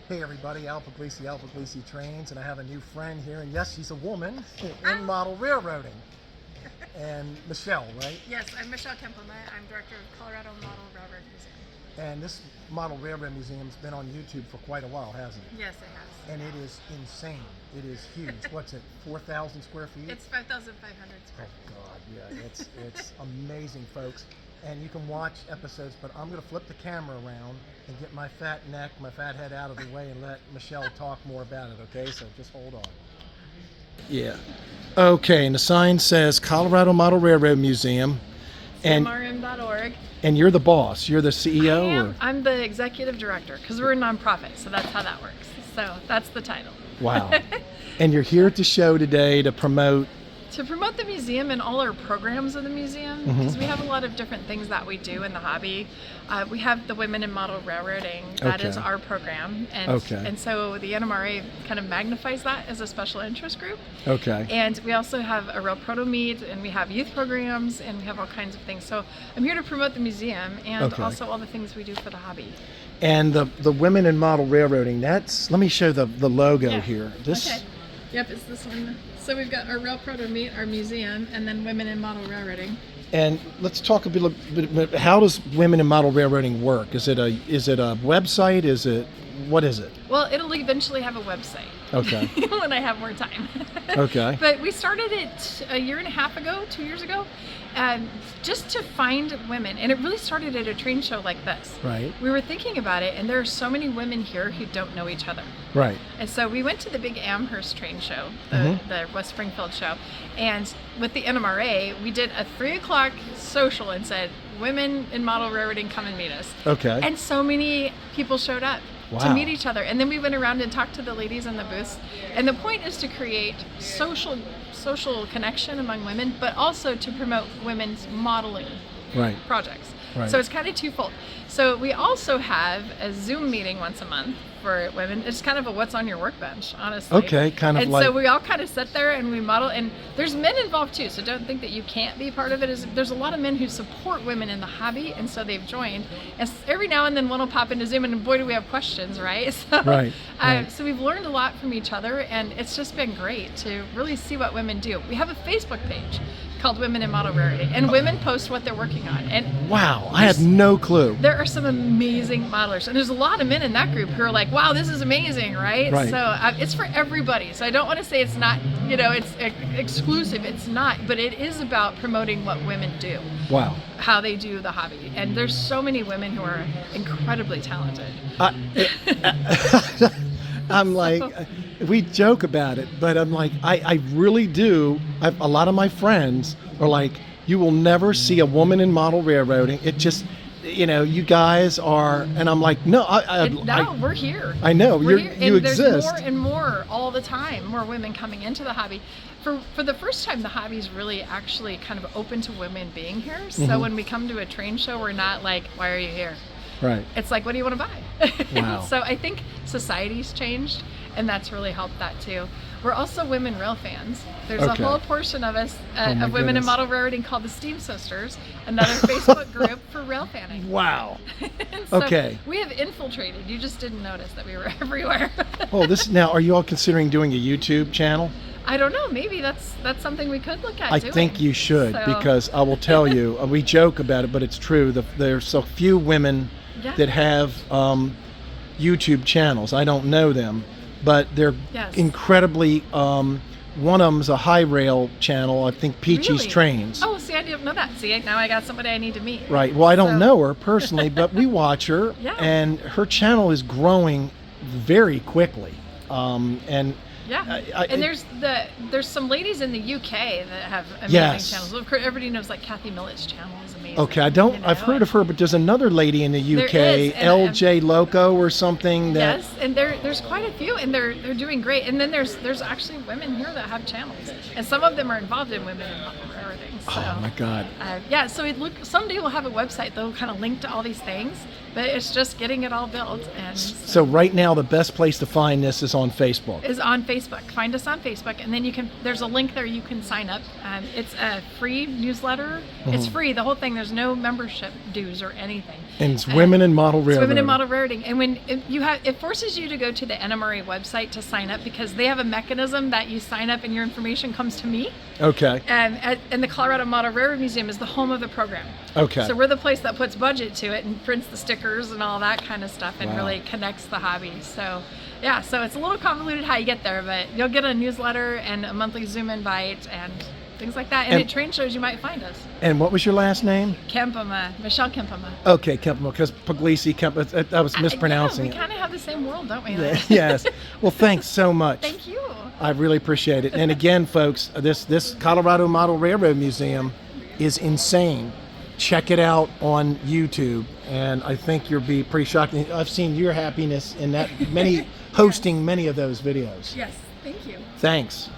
Hey everybody, Al Puglisi Trains, and I have a new friend here, and yes, she's a woman in model railroading. And Michelle, right? Yes, I'm Michelle Kempema. I'm director of Colorado Model Railroad Museum. And this model railroad museum's been on YouTube for quite a while, hasn't it? Yes, it has. And it is insane. It is huge. What's it, 4,000 square feet? It's 5,500 square Oh feet. God, yeah, it's amazing, folks. And you can watch episodes, but I'm going to flip the camera around and get my fat neck, my fat head out of the way and let Michelle talk more about it, okay? So just hold on. Yeah. Okay, and the sign says Colorado Model Railroad Museum. And CMRM.org. And you're the boss. You're the CEO? I'm the executive director because we're a nonprofit, so that's how that works. So that's the title. Wow. And you're here at the show today to promote the museum and all our programs of the museum, because we have a lot of different things that we do in the hobby. We have the Women in Model Railroading. That is our program. And so the NMRA kind of magnifies that as a special interest group. Okay. And we also have a Rail Proto Meet, and we have youth programs, and we have all kinds of things. So I'm here to promote the museum and also all the things we do for the hobby. And the Women in Model Railroading, that's, let me show the logo here. This. Okay. Yep, it's this one. So we've got our Rail Proto Meet, our museum, and then Women in Model Railroading. And let's talk a bit. How does Women in Model Railroading work? Is it a website? What is it? Well, it'll eventually have a website. Okay. When I have more time. Okay. But we started it a year and a half ago, 2 years ago, just to find women. And it really started at a train show like this. Right. We were thinking about it, and there are so many women here who don't know each other. Right. And so we went to the big Amherst train show, the West Springfield show, and with the NMRA, we did a 3 o'clock social and said, "Women in Model Railroading, come and meet us." Okay. And so many people showed up. Wow. To meet each other. And then we went around and talked to the ladies in the booths. And the point is to create social connection among women, but also to promote women's modeling projects. Right. So it's kind of twofold. So we also have a Zoom meeting once a month for women. It's kind of a what's on your workbench, honestly. Okay, kind of and like. So we all kind of sit there and we model, and there's men involved too, so don't think that you can't be part of it. There's a lot of men who support women in the hobby, and so they've joined. And every now and then one will pop into Zoom, and boy, do we have questions, right? So, right. So we've learned a lot from each other, and it's just been great to really see what women do. We have a Facebook page called Women in Model Railroading, and women post what they're working on. And wow, I had no clue. There are some amazing modelers, and there's a lot of men in that group who are like, wow, this is amazing, right? So it's for everybody. So I don't want to say it's not, it's exclusive. It's not, but it is about promoting what women do. Wow. How they do the hobby. And there's so many women who are incredibly talented. I'm like, we joke about it, but I'm like, I really do. A lot of my friends are like, you will never see a woman in model railroading. It just, you guys are, and I'm like, no, we're here. I know, we're here. you exist. There's more and more all the time, more women coming into the hobby. For the first time, the hobby's really actually kind of open to women being here. So when we come to a train show, we're not like, why are you here? Right. It's like, what do you want to buy? Wow. So I think society's changed, and that's really helped that too. We're also women rail fans. There's a whole portion of us, of women in model railroading called the Steam Sisters, another Facebook group for rail fanning. Wow. So we have infiltrated. You just didn't notice that we were everywhere. Now, are you all considering doing a YouTube channel? I don't know. Maybe that's something we could look at doing. I think you should, because I will tell you, we joke about it, but it's true. There's so few women that have YouTube channels. I don't know them, but they're incredibly. One of them's a high rail channel. I think Peachy's Trains. Oh, see, I didn't know that. See, now I got somebody I need to meet. Right. Well, I don't know her personally, but we watch her, and her channel is growing very quickly. And there's some ladies in the UK that have amazing channels. Of course, everybody knows like Kathy Millett's channel is amazing. Okay, I've heard of her, but there's another lady in the UK, LJ Loco or something. Yes, and there's quite a few, and they're doing great. And then there's actually women here that have channels, and some of them are involved in women in model railroading. So, oh my God. So someday we'll have a website that'll kind of link to all these things, But it's just getting it all built. And so right now, the best place to find this is on Facebook. Is on Facebook. Find us on Facebook, and then you can. There's a link there you can sign up. It's a free newsletter. It's free. The whole thing. There's no membership dues or anything. And it's Women in Model Railroading. Women in Model Railroading. And when it forces you to go to the NMRA website to sign up, because they have a mechanism that you sign up and your information comes to me. Okay. And the Colorado Model Railroad Museum is the home of the program. Okay. So we're the place that puts budget to it and prints the stickers and all that kind of stuff, and really connects the hobby. So yeah, so it's a little convoluted how you get there, but you'll get a newsletter and a monthly Zoom invite and things like that. And at train shows you might find us. And what was your last name? Kempema, Michelle Kempema. Okay, Kempema, because Puglisi, I was mispronouncing it. We kind of have the same world, don't we? Yes. Well, thanks so much. Thank you. I really appreciate it. And again, folks, this Colorado Model Railroad Museum is insane. Check it out on YouTube, and I think you'll be pretty shocked. I've seen your happiness in that hosting many of those videos. Yes, thank you. Thanks.